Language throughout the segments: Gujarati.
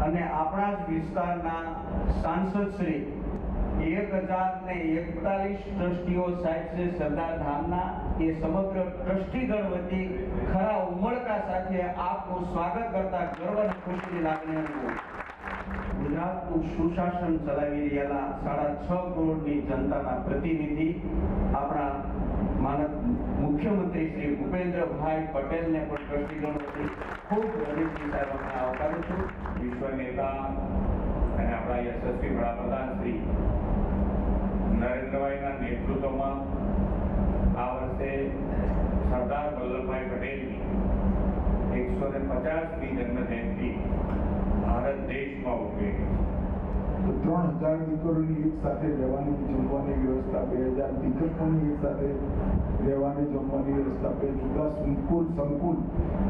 અને આપણા જ વિસ્તારના સાંસદ શ્રી 1041 ટ્રસ્ટીઓ સાહેબ છે સરદાર ધામના, એ સમગ્ર ટ્રસ્ટીગણ વતી ખરા ઉમળકા સાથે આપનું સ્વાગત કરતા ગર્વ અને ખુશીની લાગણી અનુભવું. ગુજરાતનું સુશાસન ચલાવી રહેલા 6.5 કરોડની જનતાના પ્રતિનિધિ આપણા માનદ મુખ્યમંત્રી શ્રી ભૂપેન્દ્રભાઈ પટેલને પણ ટ્રસ્ટીગણ વતી ખૂબ હૃદયથી સાહેબને આવકારું છું. વિશ્વ નેતા અને આપણા યશસ્વી વડાપ્રધાન શ્રી નરેન્દ્રભાઈના નેતૃત્વમાં આ વર્ષે સરદાર વલ્લભભાઈ પટેલની 150મી જન્મ જયંતિ ભારત દેશમાં ઉજવી ગઈ છે. 3000 દીકરીઓની એક સાથે રહેવાની જમવાની વ્યવસ્થા, 2000 દીકરીઓની એક સાથે રહેવાની જમવાની વ્યવસ્થા, 2 જુદા સંકુલ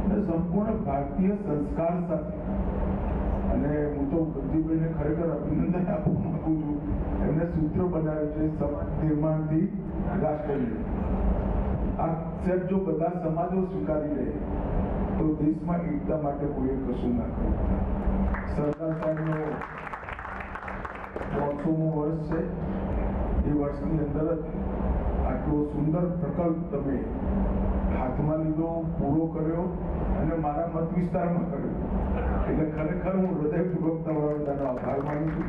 અને સંપૂર્ણ ભારતીય સંસ્કાર સાથે. અને હું તો ગંજીભાઈને ખરેખર અભિનંદન આપવા માંગુ છું. એમને સૂત્ર બનાવ્યું છે સમાજ નિર્માણથી રાષ્ટ્ર નિર્માણ. આ સેટ જો બધા સમાજો સ્વીકારી લે તો દેશમાં એકતા માટે કોઈએ કશું ના કરવું. સરદાર સાહેબનો 150મું વર્ષ છે. એ વર્ષની અંદર જ આટલો સુંદર પ્રકલ્પ તમે હાથમાં લીધો, પૂરો કર્યો અને મારા મત વિસ્તારમાં કર્યો. એટલે ખરેખર હું હૃદયપૂર્વક તમારો બધાનો આભાર માનું છું.